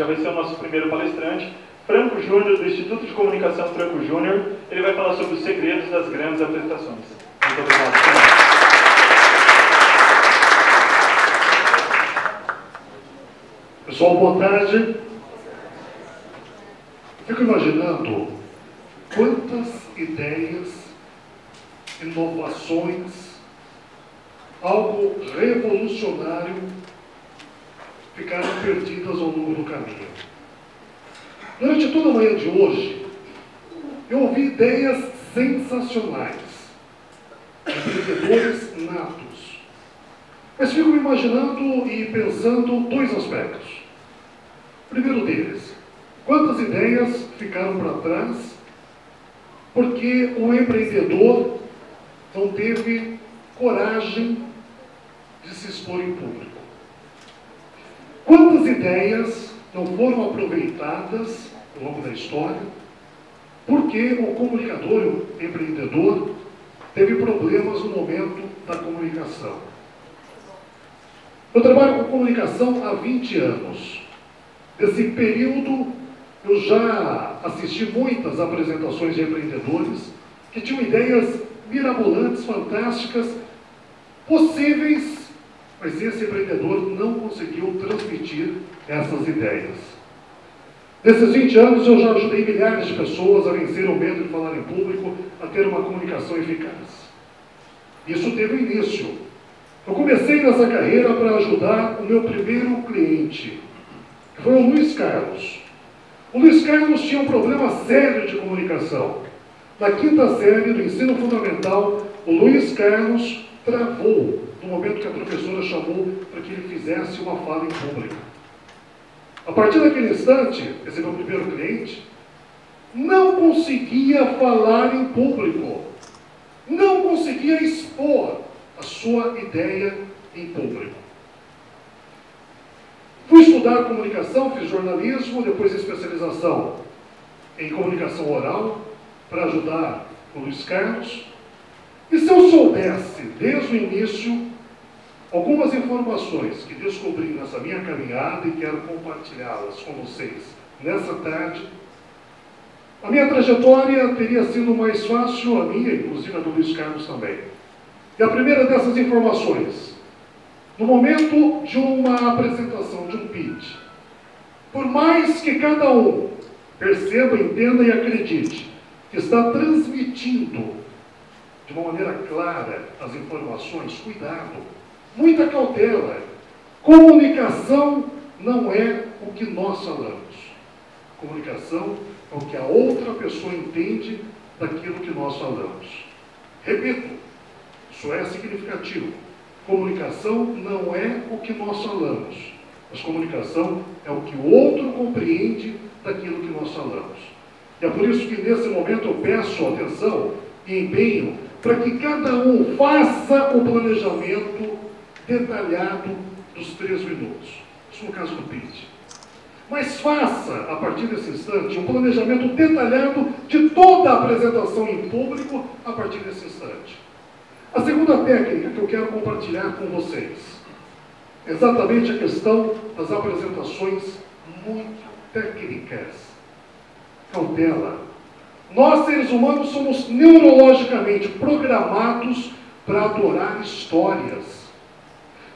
já vai ser o nosso primeiro palestrante, Franco Júnior, do Instituto de Comunicação Franco Júnior. Ele vai falar sobre os segredos das grandes apresentações. Muito obrigado. Pessoal, boa tarde. Fico imaginando quantas ideias, inovações, algo revolucionário ficaram perdidas ao longo do caminho. Durante toda a manhã de hoje, eu ouvi ideias sensacionais, empreendedores natos. Mas fico me imaginando e pensando dois aspectos. Primeiro deles, quantas ideias ficaram para trás porque o empreendedor não teve coragem de se expor em público? Quantas ideias não foram aproveitadas ao longo da história porque o comunicador, o empreendedor, teve problemas no momento da comunicação? Eu trabalho com comunicação há 20 anos. Nesse período, eu já assisti muitas apresentações de empreendedores que tinham ideias mirabolantes, fantásticas, possíveis, mas esse empreendedor não conseguiu transmitir essas ideias. Nesses 20 anos, eu já ajudei milhares de pessoas a vencer o medo de falar em público, a ter uma comunicação eficaz. Isso teve início. Eu comecei nessa carreira para ajudar o meu primeiro cliente, que foi o Luiz Carlos. O Luiz Carlos tinha um problema sério de comunicação. Na quinta série do ensino fundamental, o Luiz Carlos travou no momento que a professora chamou para que ele fizesse uma fala em público. A partir daquele instante, esse meu primeiro cliente não conseguia falar em público, não conseguia expor a sua ideia em público. Fui estudar comunicação, fiz jornalismo, depois especialização em comunicação oral, para ajudar o Luiz Carlos. E se eu soubesse, desde o início, algumas informações que descobri nessa minha caminhada e quero compartilhá-las com vocês nessa tarde, a minha trajetória teria sido mais fácil, a minha, inclusive a do Luiz Carlos também. E a primeira dessas informações, no momento de uma apresentação, de um pitch, por mais que cada um perceba, entenda e acredite que está transmitindo de uma maneira clara as informações, cuidado, muita cautela. Comunicação não é o que nós falamos. Comunicação é o que a outra pessoa entende daquilo que nós falamos. Repito, isso é significativo. Comunicação não é o que nós falamos, mas comunicação é o que o outro compreende daquilo que nós falamos. E é por isso que nesse momento eu peço atenção e empenho para que cada um faça o planejamento detalhado dos 3 minutos. Isso no caso do pitch. Mas faça, a partir desse instante, um planejamento detalhado de toda a apresentação em público a partir desse instante. A segunda técnica que eu quero compartilhar com vocês é exatamente a questão das apresentações muito técnicas. Cautela. Nós, seres humanos, somos neurologicamente programados para adorar histórias.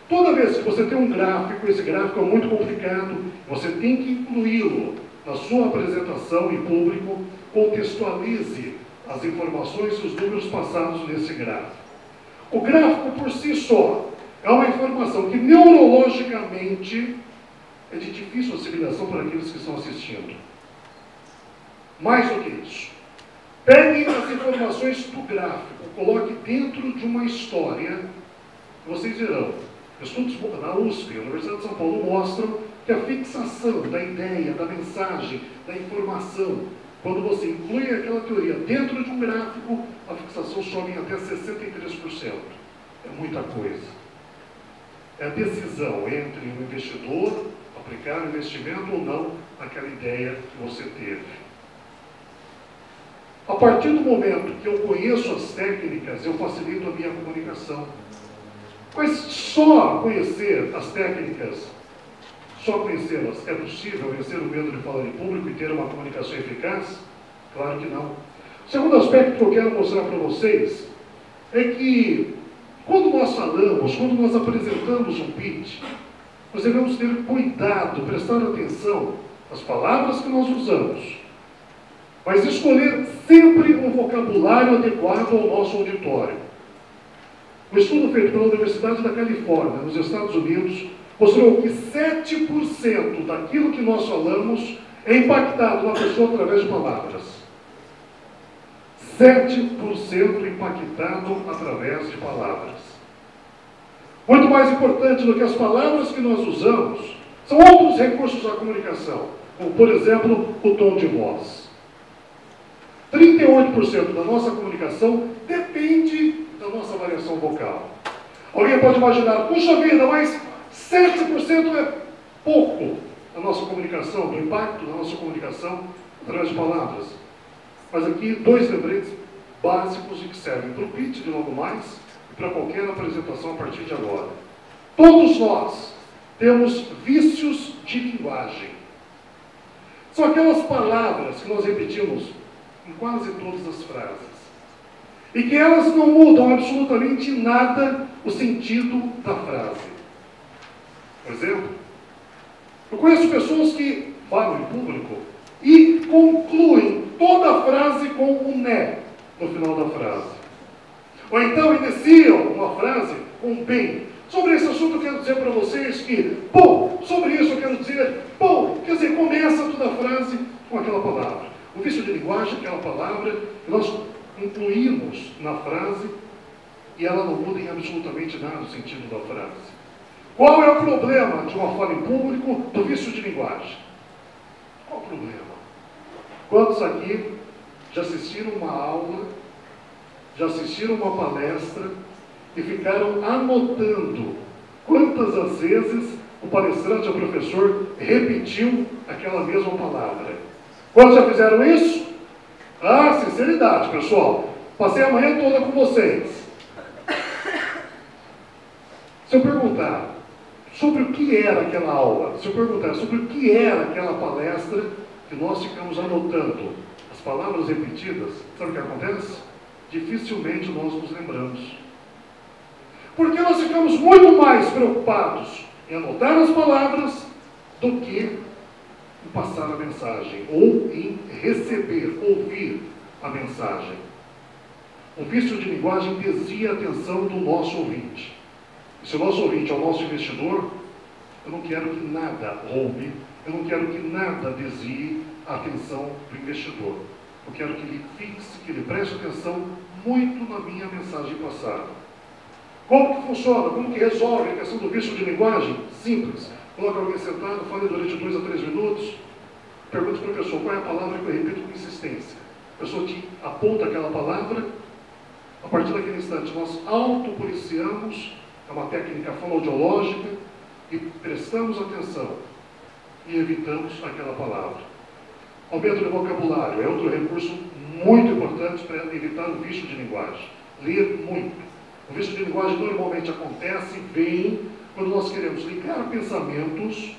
Toda vez que você tem um gráfico, esse gráfico é muito complicado, você tem que incluí-lo na sua apresentação em público, contextualize as informações e os números passados nesse gráfico. O gráfico por si só é uma informação que neurologicamente é de difícil assimilação para aqueles que estão assistindo. Mais do que isso, peguem as informações do gráfico, coloque dentro de uma história, vocês verão. Estudos na USP, a Universidade de São Paulo, mostram que a fixação da ideia, da mensagem, da informação, quando você inclui aquela teoria dentro de um gráfico, a fixação sobe em até 63%. É muita coisa. É a decisão entre o investidor aplicar o investimento ou não naquela ideia que você teve. A partir do momento que eu conheço as técnicas, eu facilito a minha comunicação. Mas só conhecer as técnicas só conhecê-las é possível vencer o medo de falar em público e ter uma comunicação eficaz? Claro que não. O segundo aspecto que eu quero mostrar para vocês é que quando nós falamos, quando nós apresentamos um pitch, nós devemos ter cuidado, prestar atenção às palavras que nós usamos, mas escolher sempre um vocabulário adequado ao nosso auditório. Um estudo feito pela Universidade da Califórnia, nos Estados Unidos, mostrou que 7% daquilo que nós falamos é impactado na pessoa através de palavras. 7% impactado através de palavras. Muito mais importante do que as palavras que nós usamos, são outros recursos da comunicação, como, por exemplo, o tom de voz. 38% da nossa comunicação depende da nossa variação vocal. Alguém pode imaginar, puxa vida, mas 7% é pouco da nossa comunicação, do impacto da nossa comunicação através de palavras. Mas aqui, 2 lembretes básicos e que servem para o pitch de logo mais e para qualquer apresentação a partir de agora. Todos nós temos vícios de linguagem. São aquelas palavras que nós repetimos em quase todas as frases. E que elas não mudam absolutamente nada o sentido da frase. Por exemplo, eu conheço pessoas que falam em público e concluem toda a frase com um né no final da frase. Ou então iniciam uma frase com um bem. Sobre esse assunto eu quero dizer para vocês que, bom, sobre isso eu quero dizer, bom, quer dizer, começa toda a frase com aquela palavra. O vício de linguagem é aquela palavra que nós incluímos na frase e ela não muda em absolutamente nada o sentido da frase. Qual é o problema de uma fala em público do vício de linguagem? Qual o problema? Quantos aqui já assistiram uma aula, já assistiram uma palestra e ficaram anotando quantas as vezes o palestrante ou professor repetiu aquela mesma palavra? Quantos já fizeram isso? Ah, sinceridade, pessoal. Passei a manhã toda com vocês. Se eu perguntar sobre o que era aquela aula, se eu perguntar sobre o que era aquela palestra que nós ficamos anotando as palavras repetidas, sabe o que acontece? Dificilmente nós nos lembramos. Porque nós ficamos muito mais preocupados em anotar as palavras do que em passar a mensagem, ou em receber, ouvir a mensagem. O vício de linguagem desvia a atenção do nosso ouvinte. E se o nosso ouvinte é o nosso investidor, eu não quero que nada roube, eu não quero que nada desvie a atenção do investidor. Eu quero que ele fixe, que ele preste atenção muito na minha mensagem passada. Como que funciona? Como que resolve a questão do vício de linguagem? Simples. Coloca alguém sentado, fale durante 2 a 3 minutos, pergunte para a pessoa qual é a palavra que eu repito com insistência. A pessoa te aponta aquela palavra, a partir daquele instante nós autopoliciamos, é uma técnica fonoaudiológica, e prestamos atenção e evitamos aquela palavra. Aumento de vocabulário é outro recurso muito importante para evitar o vício de linguagem. Ler muito. O vício de linguagem normalmente acontece, vem, quando nós queremos ligar pensamentos,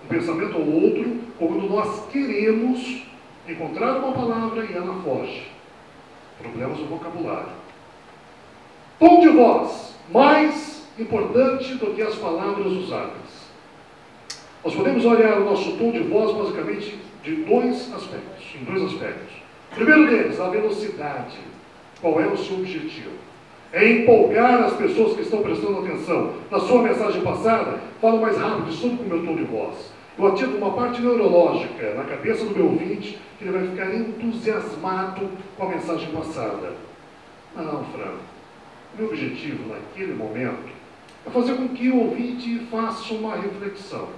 um pensamento ao outro, ou quando nós queremos encontrar uma palavra e ela foge. Problemas no vocabulário. Tom de voz, mais importante do que as palavras usadas. Nós podemos olhar o nosso tom de voz basicamente em dois aspectos. O primeiro deles, a velocidade. Qual é o seu objetivo? É empolgar as pessoas que estão prestando atenção. Na sua mensagem passada, falo mais rápido, estudo com o meu tom de voz. Eu ativo uma parte neurológica na cabeça do meu ouvinte, que ele vai ficar entusiasmado com a mensagem passada. Não, Franco. Meu objetivo naquele momento é fazer com que o ouvinte faça uma reflexão.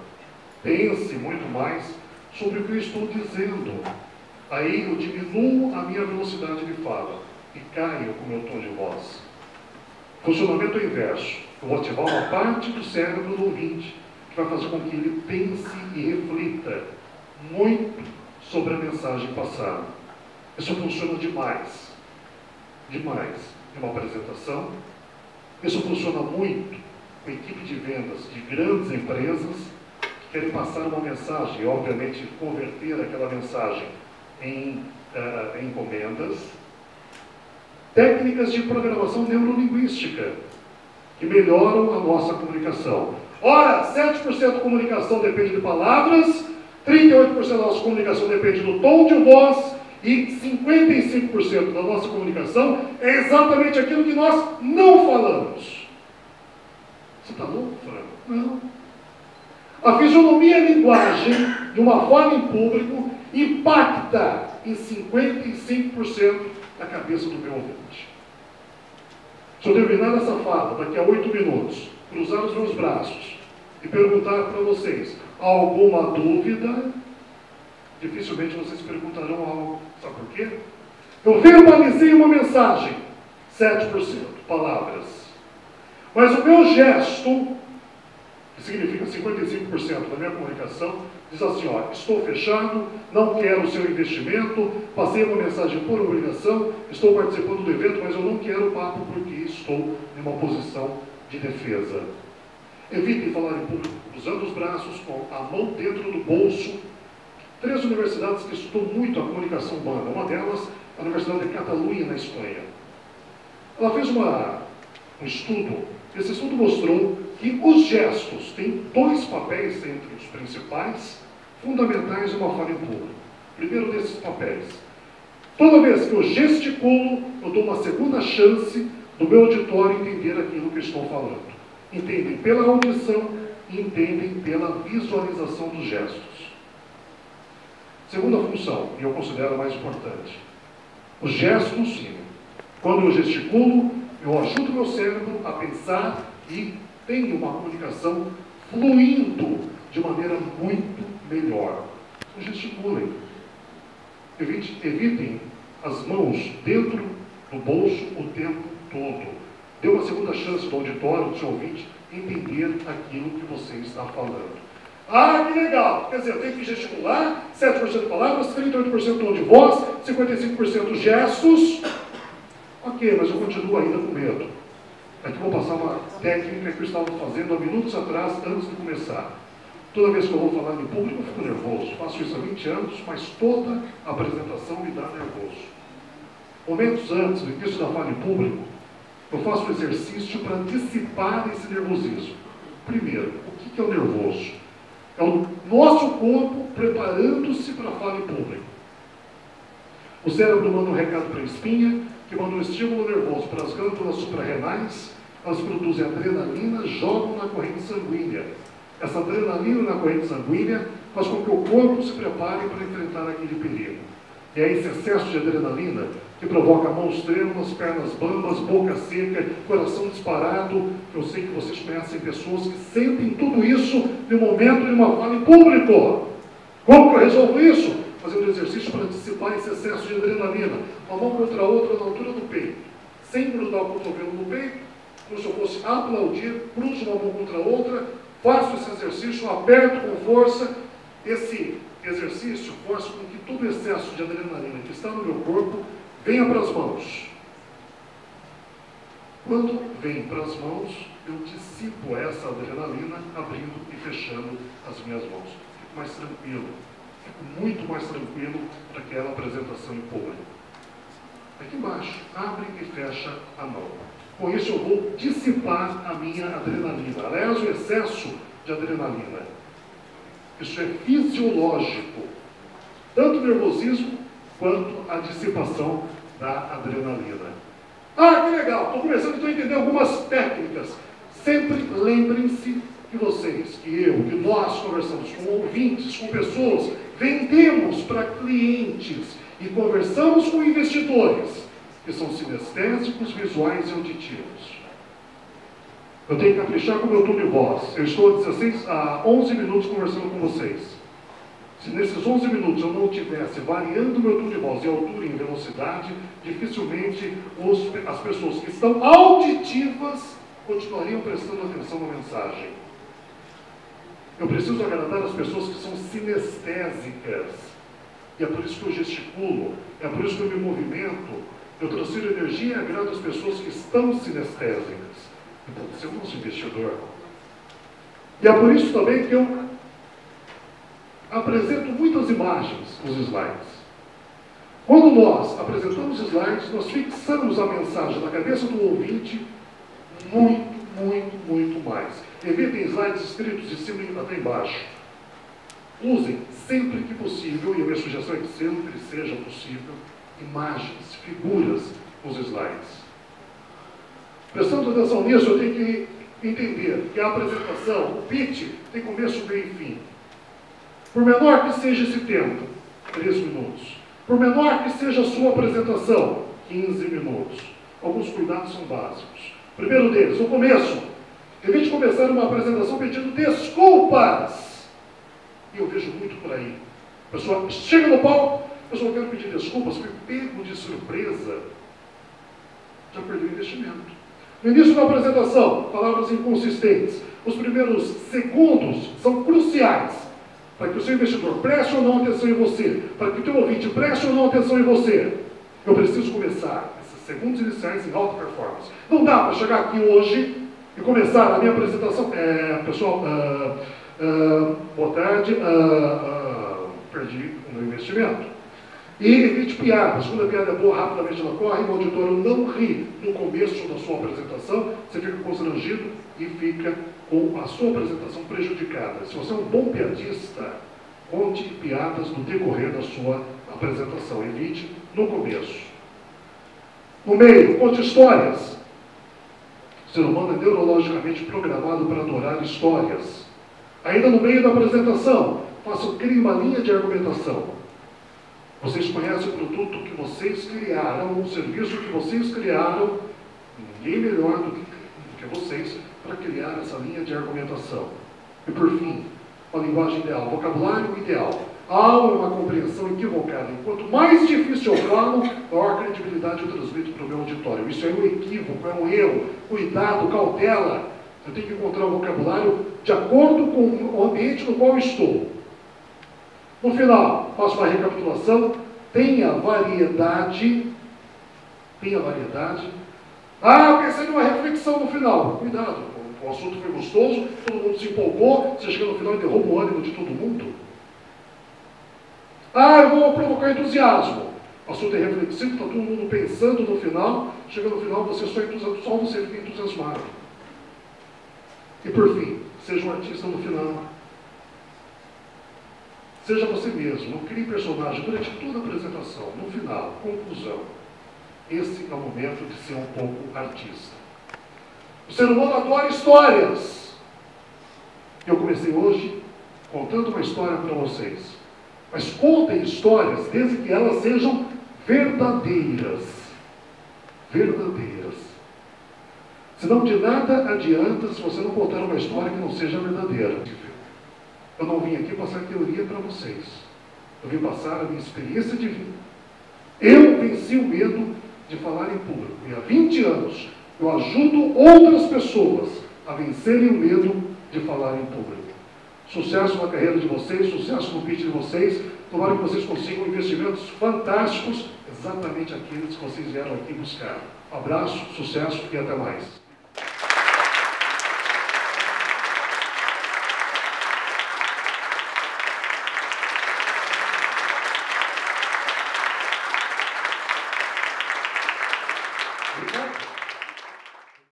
Pense muito mais sobre o que eu estou dizendo. Aí eu diminuo a minha velocidade de fala e caio com o meu tom de voz. Funcionamento inverso. Eu vou ativar uma parte do cérebro do ouvinte que vai fazer com que ele pense e reflita muito sobre a mensagem passada. Isso funciona demais. Demais. Em uma apresentação. Isso funciona muito com a equipe de vendas de grandes empresas querem passar uma mensagem e, obviamente, converter aquela mensagem em encomendas. Técnicas de programação neurolinguística, que melhoram a nossa comunicação. Ora, 7% da comunicação depende de palavras, 38% da nossa comunicação depende do tom de voz, e 55% da nossa comunicação é exatamente aquilo que nós não falamos. Você está louco, Franco? Não. A fisionomia e a linguagem de uma fala em público impacta em 55% da cabeça do meu ouvinte. Se eu terminar essa fala daqui a 8 minutos, cruzar os meus braços e perguntar para vocês alguma dúvida, dificilmente vocês perguntarão algo. Sabe por quê? Eu verbalizei uma mensagem, 7% palavras. Mas o meu gesto, que significa 55% da minha comunicação, diz assim, ó, estou fechado, não quero o seu investimento, passei uma mensagem por obrigação, estou participando do evento, mas eu não quero papo porque estou em uma posição de defesa. Evitem falar em público cruzando os braços, com a mão dentro do bolso. 3 universidades que estudam muito a comunicação humana. Uma delas, a Universidade de Catalunha, na Espanha. Ela fez um estudo. Esse estudo mostrou que os gestos têm 2 papéis entre os principais, fundamentais de uma fala em público. Primeiro desses papéis. Toda vez que eu gesticulo, eu dou uma segunda chance do meu auditório entender aquilo que eu estou falando. Entendem pela audição e entendem pela visualização dos gestos. Segunda função, e eu considero a mais importante, os gestos, quando eu gesticulo, eu ajudo meu cérebro a pensar e tenho uma comunicação fluindo de maneira muito melhor. Então, gesticulem. Evitem as mãos dentro do bolso o tempo todo. Dê uma segunda chance do auditório, do seu ouvinte, entender aquilo que você está falando. Ah, que legal! Quer dizer, eu tenho que gesticular, 7% de palavras, 38% tom de voz, 55% gestos. Ok, mas eu continuo ainda com medo. Aqui vou passar uma técnica que eu estava fazendo há minutos atrás, antes de começar. Toda vez que eu vou falar em público, eu fico nervoso. Faço isso há 20 anos, mas toda a apresentação me dá nervoso. Momentos antes do início da fala em público, eu faço um exercício para dissipar esse nervosismo. Primeiro, o que é o nervoso? É o nosso corpo preparando-se para a fala em público. O cérebro manda um recado para a espinha, que manda um estímulo nervoso para as glândulas suprarrenais, elas produzem adrenalina, jogam na corrente sanguínea. Essa adrenalina na corrente sanguínea faz com que o corpo se prepare para enfrentar aquele perigo. E é esse excesso de adrenalina que provoca mãos trêmulas, pernas bambas, boca seca, coração disparado. Eu sei que vocês conhecem pessoas que sentem tudo isso no momento de uma fala em público. Como que eu resolvo isso? Fazendo exercício para dissipar esse excesso de adrenalina. Uma mão contra a outra na altura do peito. Sem grudar o cotovelo no peito, como se eu fosse aplaudir, cruzo uma mão contra a outra, faço esse exercício, aperto com força. Esse exercício faz com que todo o excesso de adrenalina que está no meu corpo venha para as mãos. Quando vem para as mãos, eu dissipo essa adrenalina abrindo e fechando as minhas mãos. Fico mais tranquilo. Fico muito mais tranquilo para aquela apresentação em público. Aqui embaixo, abre e fecha a mão. Com isso eu vou dissipar a minha adrenalina. Aliás, o excesso de adrenalina. Isso é fisiológico. Tanto o nervosismo quanto a dissipação da adrenalina. Ah, que legal! Estou começando então a entender algumas técnicas. Sempre lembrem-se que vocês, que eu, que nós conversamos com ouvintes, com pessoas, vendemos para clientes e conversamos com investidores, que são sinestésicos, visuais e auditivos. Eu tenho que caprichar com o meu tom de voz. Eu estou a 11 minutos conversando com vocês. Se nesses 11 minutos eu não estivesse variando o meu tom de voz em altura e em velocidade, dificilmente as pessoas que estão auditivas continuariam prestando atenção na mensagem. Eu preciso agradar as pessoas que são sinestésicas. E é por isso que eu gesticulo, é por isso que eu me movimento. Eu transfiro energia e agrado as pessoas que estão sinestésicas. Então, você é o nosso investidor. E é por isso também que eu apresento muitas imagens nos slides. Quando nós apresentamos slides, nós fixamos a mensagem na cabeça do ouvinte muito mais. Evitem slides escritos de cima até embaixo. Usem, sempre que possível, e a minha sugestão é que sempre seja possível, imagens, figuras nos slides. Prestando atenção nisso, eu tenho que entender que a apresentação, o pitch, tem começo, meio e fim. Por menor que seja esse tempo, 3 minutos. Por menor que seja a sua apresentação, 15 minutos. Alguns cuidados são básicos. Primeiro deles, o começo. Evite começar uma apresentação pedindo desculpas. E eu vejo muito por aí. A pessoa chega no palco, a pessoa quer pedir desculpas, foi pego de surpresa. Já perdeu o investimento. No início da apresentação, palavras inconsistentes. Os primeiros segundos são cruciais para que o seu investidor preste ou não atenção em você, para que o teu ouvinte preste ou não atenção em você. Eu preciso começar esses segundos iniciais em alta performance. Não dá para chegar aqui hoje e começar a minha apresentação. Pessoal, boa tarde, perdi o meu investimento. E evite piadas. Quando a piada é boa, rapidamente ela corre, o auditório não ri no começo da sua apresentação, você fica constrangido e fica com a sua apresentação prejudicada. Se você é um bom piadista, conte piadas no decorrer da sua apresentação. Evite no começo. No meio, conte histórias. O ser humano é neurologicamente programado para adorar histórias. Ainda no meio da apresentação, crie uma linha de argumentação. Vocês conhecem o produto que vocês criaram, o serviço que vocês criaram, ninguém melhor do que vocês para criar essa linha de argumentação. E por fim, a linguagem ideal, vocabulário ideal. Há uma compreensão equivocada. Enquanto mais difícil eu falo, maior credibilidade eu transmito para o meu auditório. Isso é um equívoco, é um erro. Cuidado, cautela. Eu tenho que encontrar um vocabulário de acordo com o ambiente no qual estou. No final, faço uma recapitulação. Tenha variedade. Pensei numa reflexão no final. Cuidado, o assunto foi gostoso, todo mundo se empolgou, você chega no final e derruba o ânimo de todo mundo. Eu vou provocar entusiasmo. O assunto é reflexivo, está todo mundo pensando no final, chega no final, você só você fica entusiasmado. E por fim, seja um artista no final. Seja você mesmo, não crie personagem durante toda a apresentação. No final, conclusão. Esse é o momento de ser um pouco artista. O ser humano adora histórias. Eu comecei hoje contando uma história para vocês. Mas contem histórias desde que elas sejam verdadeiras. Verdadeiras. Senão de nada adianta se você não contar uma história que não seja verdadeira. Eu não vim aqui passar teoria para vocês. Eu vim passar a minha experiência de vida. Eu venci o medo de falar em público. E há 20 anos eu ajudo outras pessoas a vencerem o medo de falar em público. Sucesso na carreira de vocês, sucesso no pitch de vocês. Tomara que vocês consigam investimentos fantásticos, exatamente aqueles que vocês vieram aqui buscar. Um abraço, sucesso e até mais.